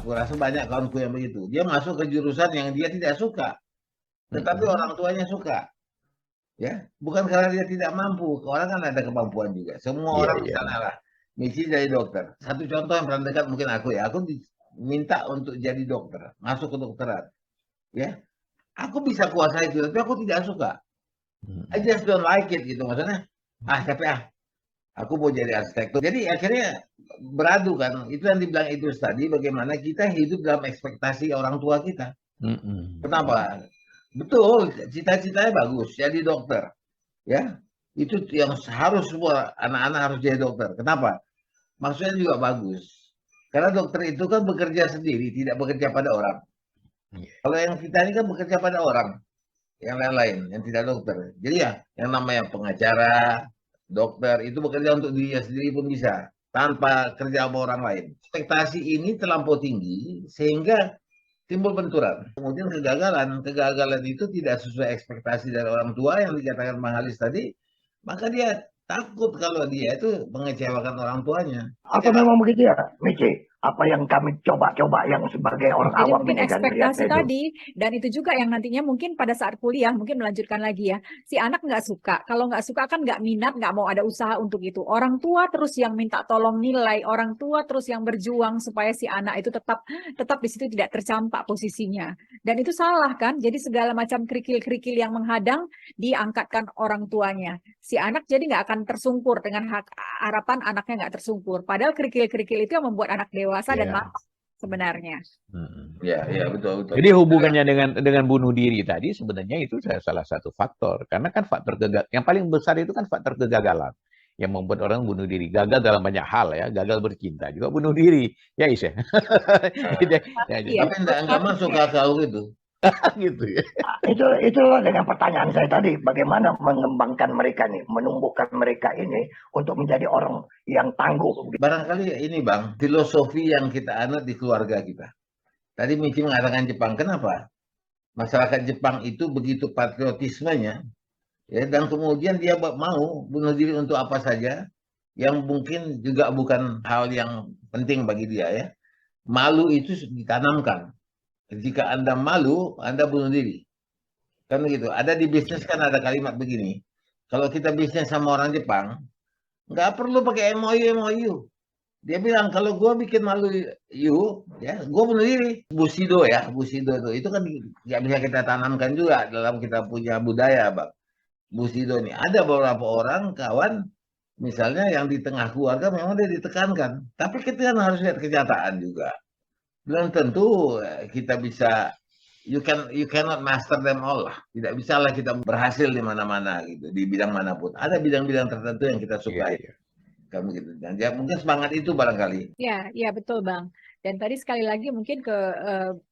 Aku rasa banyak kawanku yang begitu. Dia masuk ke jurusan yang dia tidak suka, tetapi orang tuanya suka. Ya, bukan karena dia tidak mampu. Orang kan ada kemampuan juga. Semua Iya, orang iya. misalnya lah, misi jadi dokter. Satu contoh yang paling dekat mungkin aku ya. Aku diminta untuk jadi dokter, masuk ke dokteran. Ya, aku bisa kuasai itu, tapi aku tidak suka. I Mm-mm. just don't like it gitu. Maksudnya, capek aku mau jadi arsitektur. Jadi akhirnya beradu kan. Itu yang dibilang itu tadi, bagaimana kita hidup dalam ekspektasi orang tua kita. Mm-mm. Kenapa? Betul, cita-citanya bagus, jadi dokter. Ya, itu yang harus semua anak-anak harus jadi dokter. Kenapa? Maksudnya juga bagus. Karena dokter itu kan bekerja sendiri, tidak bekerja pada orang. Iya. Kalau yang kita ini kan bekerja pada orang, yang lain-lain, yang tidak dokter. Jadi ya, yang namanya pengacara, dokter, itu bekerja untuk dirinya sendiri pun bisa. Tanpa kerja sama orang lain. Ekspektasi ini terlampau tinggi, sehingga timbul benturan. Kemudian kegagalan. Kegagalan itu tidak sesuai ekspektasi dari orang tua yang dikatakan Bang Halis tadi, maka dia takut kalau dia itu mengecewakan orang tuanya. Apa memang begitu ya, Michi? Apa yang kami coba-coba yang sebagai orang Jadi awam mungkin ini dan ekspektasi lihatnya itu. tadi, dan itu juga yang nantinya mungkin pada saat kuliah, mungkin melanjutkan lagi ya, si anak nggak suka. Kalau nggak suka kan nggak minat, nggak mau ada usaha untuk itu. Orang tua terus yang minta tolong nilai, orang tua terus yang berjuang supaya si anak itu tetap tetap di situ tidak tercampak posisinya. Dan itu salah kan? Jadi segala macam kerikil-kerikil yang menghadang diangkatkan orang tuanya. Si anak jadi nggak akan tersungkur dengan harapan anaknya nggak tersungkur. Padahal kerikil-kerikil itu yang membuat anak dewasa dan Iya. matang sebenarnya. Ya, betul. Jadi hubungannya dengan bunuh diri tadi sebenarnya itu salah satu faktor. Karena kan faktor yang paling besar itu kan faktor kegagalan yang membuat orang bunuh diri. Gagal dalam banyak hal ya, gagal bercinta juga bunuh diri. Ya Is ya. Iya. Tapi enggak masuk akal gitu. Gitu ya. Itu dengan pertanyaan saya tadi, bagaimana mengembangkan mereka nih, menumbuhkan mereka ini untuk menjadi orang yang tangguh. Barangkali ini Bang, filosofi yang kita anut di keluarga kita. Tadi Michi mengatakan Jepang, kenapa? Masyarakat Jepang itu begitu patriotismenya, ya, dan kemudian dia mau bunuh diri untuk apa saja, yang mungkin juga bukan hal yang penting bagi dia ya. Malu itu ditanamkan. Jika Anda malu, Anda bunuh diri. Kan begitu. Ada di bisnis kan ada kalimat begini. Kalau kita bisnis sama orang Jepang, nggak perlu pakai MOU. Dia bilang kalau gue bikin malu you, ya, gue bunuh diri. Bushido itu kan nggak bisa kita tanamkan juga dalam kita punya budaya, Bang. Bushido ini ada beberapa orang kawan, misalnya yang di tengah keluarga memang dia ditekankan, tapi kita kan harus lihat kenyataan juga. Belum tentu kita bisa, you cannot master them all lah. Tidak bisa lah kita berhasil di mana-mana gitu, di bidang manapun. Ada bidang-bidang tertentu yang kita sukai. Iya. Kamu gitu. Dan ya, mungkin semangat itu barangkali. Ya, betul Bang. Dan tadi sekali lagi mungkin ke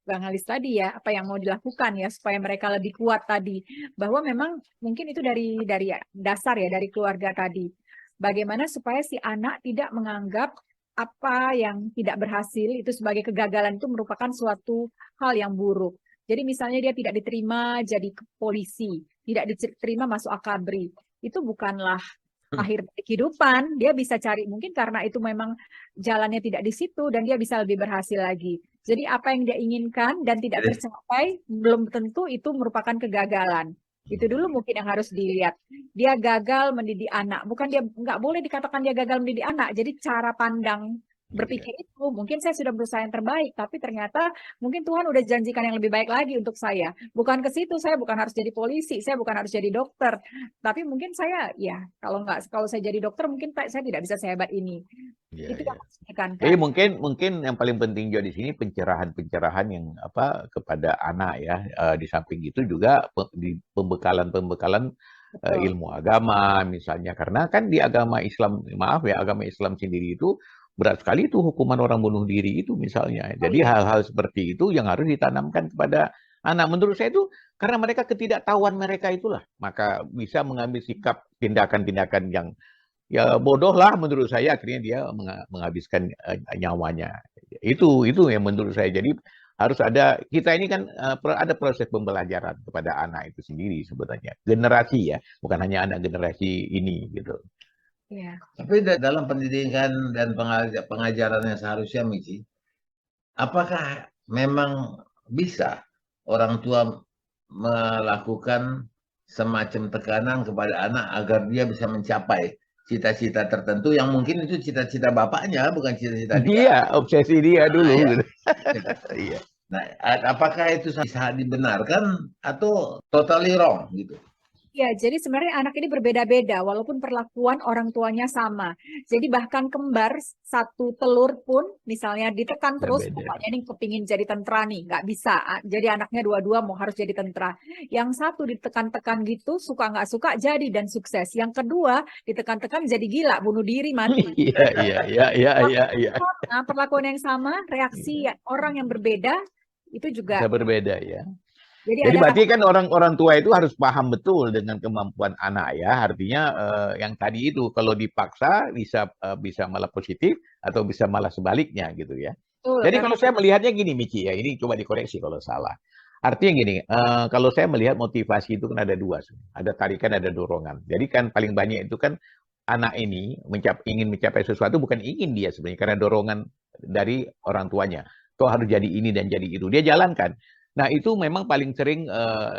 Bang Halis tadi ya, apa yang mau dilakukan ya supaya mereka lebih kuat tadi. Bahwa memang mungkin itu dari dasar ya, dari keluarga tadi. Bagaimana supaya si anak tidak menganggap apa yang tidak berhasil itu sebagai kegagalan itu merupakan suatu hal yang buruk. Jadi misalnya dia tidak diterima jadi polisi, tidak diterima masuk akabri, itu bukanlah akhir dari kehidupan. Dia bisa cari mungkin karena itu memang jalannya tidak di situ dan dia bisa lebih berhasil lagi. Jadi apa yang dia inginkan dan tidak tercapai belum tentu itu merupakan kegagalan. Itu dulu mungkin yang harus dilihat. Dia gagal mendidik anak, bukan dia nggak boleh dikatakan dia gagal mendidik anak. Jadi cara pandang berpikir itu mungkin saya sudah berusaha yang terbaik, tapi ternyata mungkin Tuhan udah janjikan yang lebih baik lagi untuk saya. Bukan ke situ, saya bukan harus jadi polisi, saya bukan harus jadi dokter, tapi mungkin saya ya kalau saya jadi dokter mungkin saya tidak bisa sehebat ini. Itu yang harus ditekankan. Jadi mungkin yang paling penting juga di sini pencerahan yang kepada anak ya. Di samping itu juga di pembekalan ilmu agama misalnya, karena kan di agama Islam agama Islam sendiri itu berat sekali itu hukuman orang bunuh diri itu misalnya. Jadi hal-hal seperti itu yang harus ditanamkan kepada anak. Menurut saya itu karena mereka ketidaktahuan mereka itulah, maka bisa mengambil sikap tindakan-tindakan yang ya bodoh lah menurut saya, akhirnya dia menghabiskan nyawanya. Itu yang menurut saya. Jadi harus ada, kita ini kan ada proses pembelajaran kepada anak itu sendiri sebenarnya. Generasi ya, bukan hanya anak generasi ini gitu. Ya. Tapi dalam pendidikan dan pengajaran yang seharusnya, Michi, apakah memang bisa orang tua melakukan semacam tekanan kepada anak agar dia bisa mencapai cita-cita tertentu yang mungkin itu cita-cita bapaknya, bukan cita-cita dia. Iya, obsesi dia dulu. ya. Gitu. Gitu. Iya. Nah, apakah itu bisa dibenarkan atau totally wrong gitu? Ya, jadi sebenarnya anak ini berbeda-beda walaupun perlakuan orang tuanya sama. Jadi bahkan kembar satu telur pun misalnya ditekan terus, Berbeda. pokoknya ini kepingin jadi tentara nih, nggak bisa. Jadi anaknya dua-dua mau harus jadi tentara. Yang satu ditekan-tekan gitu, suka nggak suka jadi dan sukses. Yang kedua ditekan-tekan jadi gila, bunuh diri, mati. Iya. Nah, perlakuan yang sama, reaksi orang yang berbeda itu juga. Bisa berbeda ya. Jadi Jadi ada berarti kan orang tua itu harus paham betul dengan kemampuan anak ya. Artinya yang tadi itu kalau dipaksa bisa malah positif atau bisa malah sebaliknya gitu ya. betul, Jadi karena kalau saya melihatnya gini Miki ya, ini coba dikoreksi kalau salah. Artinya gini, kalau saya melihat motivasi itu kan ada dua, ada tarikan, ada dorongan. Jadi kan paling banyak itu kan anak ini ingin mencapai sesuatu bukan ingin dia sebenarnya karena dorongan dari orang tuanya. Kau harus jadi ini dan jadi itu. Dia jalankan. Nah itu memang paling sering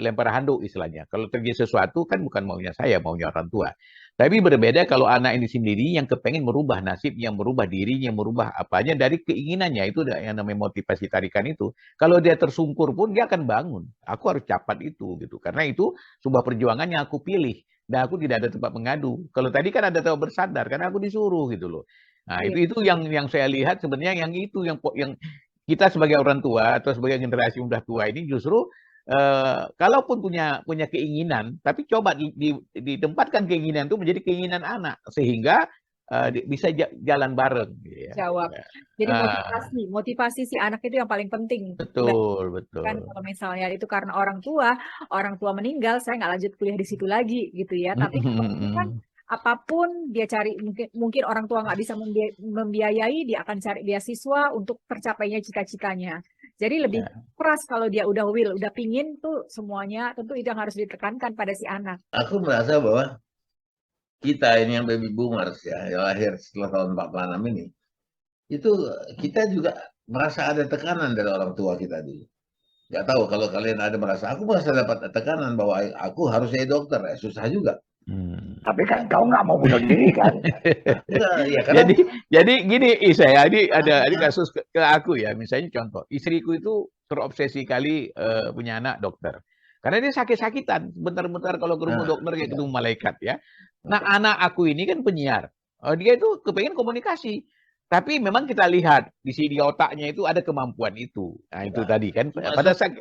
lempar handuk istilahnya. Kalau terjadi sesuatu kan bukan maunya saya, maunya orang tua. Tapi berbeda kalau anak ini sendiri yang kepengen merubah nasib, yang merubah dirinya, merubah apanya dari keinginannya. Itu yang namanya motivasi tarikan itu. Kalau dia tersungkur pun dia akan bangun. Aku harus capat itu gitu. Karena itu sebuah perjuangan yang aku pilih. Dan aku tidak ada tempat mengadu. Kalau tadi kan ada tempat bersandar karena aku disuruh gitu loh. Nah, iya. itu yang saya lihat sebenarnya yang kita sebagai orang tua atau sebagai generasi udah tua ini justru kalaupun punya keinginan, tapi coba ditempatkan keinginan itu menjadi keinginan anak sehingga bisa jalan bareng. Ya. Jawab. Jadi motivasi si anak itu yang paling penting. Betul. Kan kalau misalnya itu karena orang tua meninggal, saya nggak lanjut kuliah di situ lagi gitu ya. Tapi kalau itu kan apapun dia cari, mungkin orang tua nggak bisa membiayai, dia akan cari beasiswa untuk tercapainya cita-citanya. Jadi lebih keras kalau dia udah udah pingin tuh semuanya, tentu itu yang harus ditekankan pada si anak. Aku merasa bahwa kita ini yang baby boomers ya, yang lahir setelah tahun 46 ini, itu kita juga merasa ada tekanan dari orang tua kita dulu. Nggak tahu kalau kalian aku merasa dapat tekanan bahwa aku harus jadi dokter, susah juga. Tapi kan kau nggak mau bunuh diri kan? Ya, karena... jadi gini saya ada kasus ke aku ya, misalnya contoh istriku itu terobsesi kali punya anak dokter karena dia sakit-sakitan bentar-bentar kalau ke rumah dokter kayak ketemu malaikat ya. Nah anak aku ini kan penyiar, dia itu kepengen komunikasi. Tapi memang kita lihat di sini otaknya itu ada kemampuan itu. Nah itu tadi kan pada saat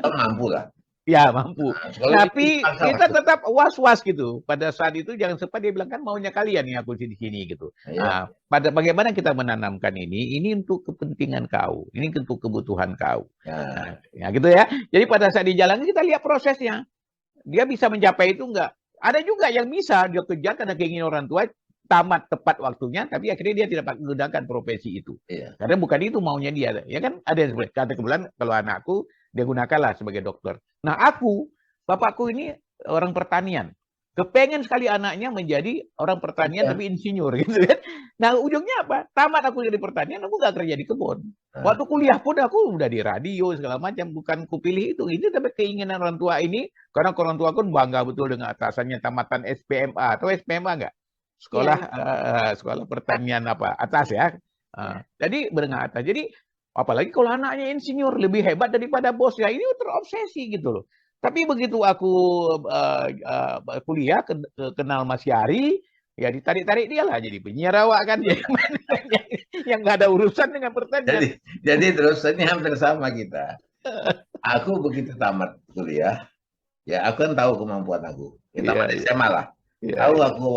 mampu lah. Ya mampu. Tapi kita tetap was-was gitu. Pada saat itu jangan sempat dia bilang kan maunya kalian yang aku di sini gitu. Nah, bagaimana kita menanamkan ini untuk kepentingan kau, ini untuk kebutuhan kau. Nah, ya gitu ya. Jadi pada saat di jalan kita lihat prosesnya. Dia bisa mencapai itu enggak? Ada juga yang bisa dia kejar karena keinginan orang tua tamat tepat waktunya, tapi akhirnya dia tidak menggunakan profesi itu. Karena bukan itu maunya dia. Ya kan ada yang seperti kata kebetulan kalau anakku dia gunakanlah sebagai dokter. Nah bapakku ini orang pertanian. Kepengen sekali anaknya menjadi orang pertanian tapi insinyur gitu kan. Nah ujungnya apa? Tamat aku jadi pertanian, aku gak kerja di kebun. Waktu kuliah pun aku udah di radio segala macam. Bukan kupilih itu. Ini tapi keinginan orang tua ini. Karena orang tua aku bangga betul dengan atasannya tamatan SPMA. Atau SPMA enggak? Sekolah pertanian atas ya. Jadi menengah atas. Jadi apalagi kalau anaknya insinyur lebih hebat daripada bosnya, ini terobsesi gitu loh. Tapi begitu aku kuliah kenal Mas Yari, ya ditarik-tarik dia lah jadi penyiar awak kan yang nggak ada urusan dengan pertanian. Jadi terus ini hampir sama kita. Aku begitu tamat kuliah, ya aku kan tahu kemampuan aku. Tamat SMA lah. Tahu aku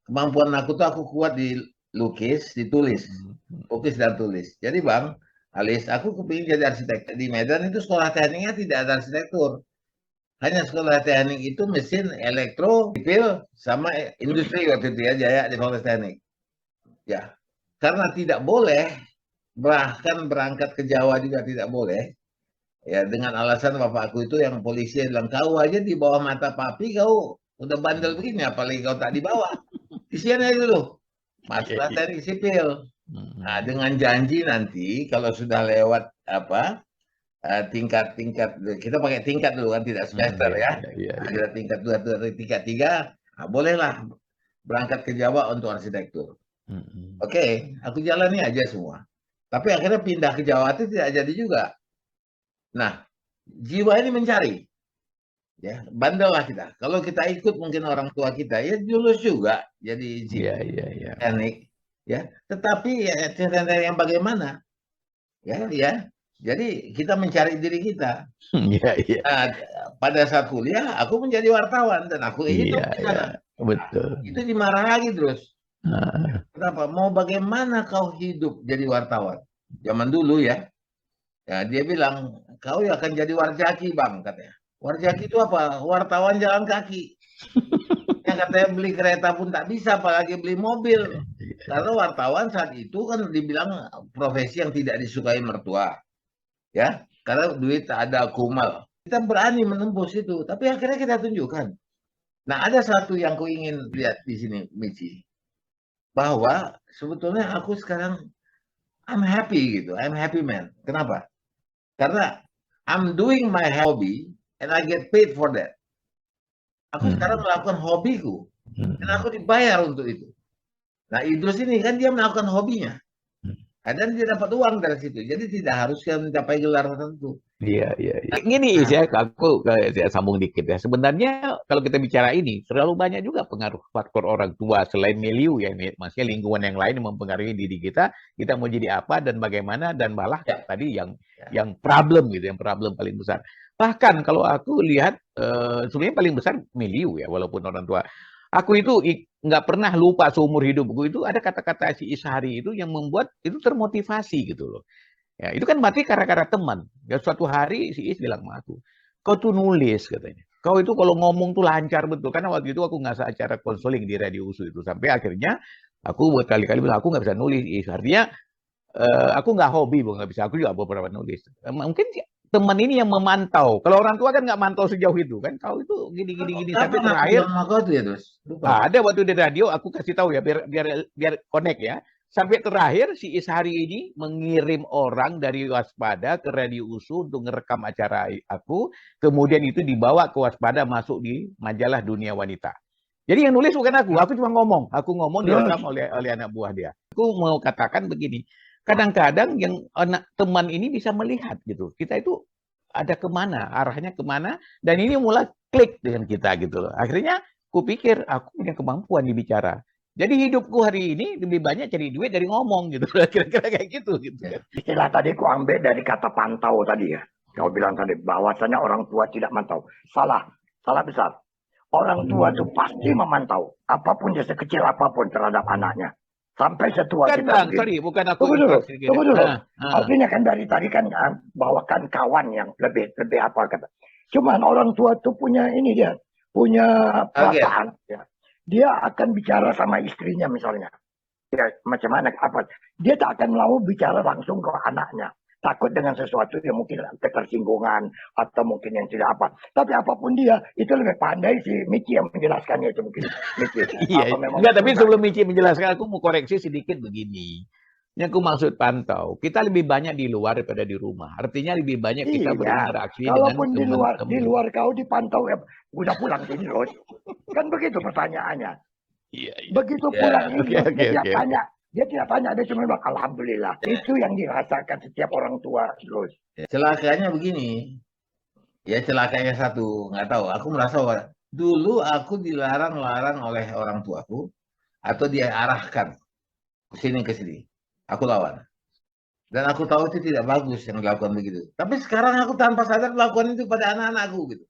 kemampuan aku tuh aku kuat di lukis, ditulis, lukis dan tulis. Jadi Bang Alis, aku kepingin jadi arsitek. Di Medan itu sekolah tekniknya tidak ada arsitektur. Hanya sekolah teknik itu mesin, elektro, sipil, sama industri waktu itu ya, Jaya di Fakultas Teknik. Ya, karena tidak boleh, bahkan berangkat ke Jawa juga tidak boleh. Ya, dengan alasan bapakku itu yang polisi bilang, kau aja di bawah mata papi, kau udah bandel begini, apalagi kau tak di bawah. Isiannya dulu, masuklah teknik sipil. Nah, dengan janji nanti kalau sudah lewat apa tingkat-tingkat, kita pakai tingkat dulu kan, tidak semester ya. Ada tingkat 2, tingkat 3, nah, bolehlah berangkat ke Jawa untuk arsitektur. Oke, aku jalani aja semua. Tapi akhirnya pindah ke Jawa itu tidak jadi juga. Nah, jiwa ini mencari. Ya, bandel lah kita. Kalau kita ikut mungkin orang tua kita, ya lulus juga jadi teknik. Ya, tetapi ya, yang bagaimana? Ya. Jadi kita mencari diri kita. Nah, pada saat kuliah, aku menjadi wartawan dan aku hidup di sana. Betul. Itu dimarah lagi terus. Kenapa? Mau bagaimana kau hidup jadi wartawan? Zaman dulu ya. Ya, dia bilang, kau akan jadi warjaki, Bang, katanya. Warjaki itu apa? Wartawan jalan kaki. Yang katanya beli kereta pun tak bisa, apalagi beli mobil. Karena wartawan saat itu kan dibilang profesi yang tidak disukai mertua. Ya, karena duit tak ada, kumal. Kita berani menembus itu, tapi akhirnya kita tunjukkan. Nah, ada satu yang ku ingin lihat di sini, Michi. Bahwa sebetulnya aku sekarang I'm happy gitu. I'm happy man. Kenapa? Karena I'm doing my hobby and I get paid for that. Aku sekarang melakukan hobiku dan aku dibayar untuk itu. Nah, Idrus ini kan dia melakukan hobinya. Dan dia dapat uang dari situ. Jadi tidak harus mencapai gelar tertentu. Iya. Gini ya, aku saya sambung dikit ya. Sebenarnya kalau kita bicara ini, terlalu banyak juga pengaruh faktor orang tua selain milieu ya, maksudnya lingkungan yang lain yang mempengaruhi diri kita mau jadi apa dan bagaimana, dan malah tadi yang problem gitu, yang problem paling besar. Bahkan kalau aku lihat sebenarnya paling besar milieu ya, walaupun orang tua. Aku itu nggak pernah lupa seumur hidupku itu ada kata-kata si Ishari itu yang membuat itu termotivasi gitu loh. Ya, itu kan berarti karena teman. Ya, suatu hari si Is bilang sama aku, kau tuh nulis katanya. Kau itu kalau ngomong tuh lancar betul. Karena waktu itu aku ngasih acara konseling di Radio USU itu. Sampai akhirnya aku berkali-kali bilang, aku nggak bisa nulis. Is. Artinya aku nggak hobi, nggak bisa. Aku juga beberapa nulis. Mungkin teman ini yang memantau. Kalau orang tua kan nggak mantau sejauh itu kan. Kau itu gini sampai terakhir. Ada waktu di radio aku kasih tahu ya biar connect ya. Sampai terakhir si Ishari ini mengirim orang dari Waspada ke Radio USU untuk ngerekam acara aku. Kemudian itu dibawa ke Waspada masuk di majalah Dunia Wanita. Jadi yang nulis bukan aku cuma ngomong. Aku ngomong direkam oleh anak buah dia. Aku mau katakan begini. Kadang-kadang yang teman ini bisa melihat gitu. Kita itu ada kemana, arahnya kemana. Dan ini mulai klik dengan kita gitu loh. Akhirnya aku pikir aku punya kemampuan dibicara. Jadi hidupku hari ini lebih banyak cari duit dari ngomong gitu. Kira-kira kayak gitu. Istilah tadi ku ambil dari kata pantau tadi ya. Kau bilang tadi bahwasanya orang tua tidak mantau. Salah besar. Orang tua itu pasti memantau. Apapun dia sekecil apapun terhadap anaknya. Sampai setua bukan kita. Bang, sorry, bukan aku. Tunggu dulu. Artinya kan dari tadi kan bawakan kawan yang lebih apa kata. Cuman orang tua itu punya ini dia. Punya perasaan. Ya. Dia akan bicara sama istrinya misalnya. Ya, macam mana apa. Dia tak akan mau bicara langsung ke anaknya. Takut dengan sesuatu yang mungkin ketersinggungan atau mungkin yang tidak apa. Tapi apapun dia, itu lebih pandai si Michi yang menjelaskannya itu mungkin. Iya. Enggak, tapi sebelum Michi menjelaskan, aku mau koreksi sedikit begini. Yang aku maksud pantau, kita lebih banyak di luar daripada di rumah. Artinya lebih banyak kita berinteraksi dengan teman-teman. Di luar kau dipantau, ya udah pulang sini loh. Kan begitu pertanyaannya. Iya. Begitu pulang ini, dia tidak tanya, dia cuma bilang alhamdulillah. Itu yang dirasakan setiap orang tua loh. Celakanya begini, ya celakanya satu, nggak tahu. Aku merasa dulu aku dilarang-larang oleh orang tuaku atau dia arahkan ke sini. Aku lawan. Dan aku tahu itu tidak bagus yang dilakukan begitu. Tapi sekarang aku tanpa sadar melakukan itu pada anak-anakku gitu.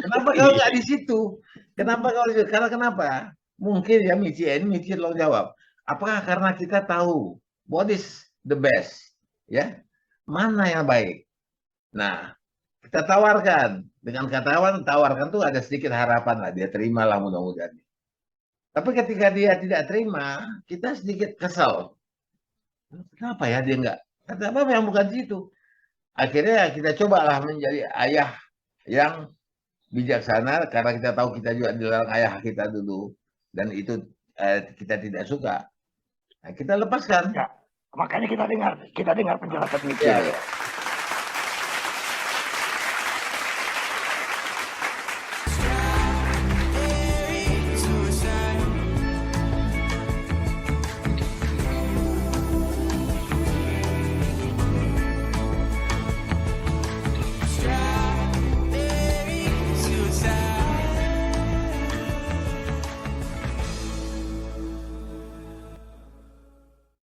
Kenapa kau nggak di situ? Kenapa kau di situ? Karena kenapa? Mungkin ya Michi lo jawab. Apakah karena kita tahu what is the best? Ya, mana yang baik? Nah, kita tawarkan. Dengan kata tawarkan tuh ada sedikit harapan lah. Dia terimalah mudah-mudahan. Tapi ketika dia tidak terima, kita sedikit kesal. Kenapa ya dia enggak? Kata apa yang bukan situ? Akhirnya kita cobalah menjadi ayah yang bijaksana karena kita tahu kita juga dilarang ayah kita dulu dan itu kita tidak suka. Nah, kita lepaskan. Makanya kita dengar penjelasan Miki. Ya.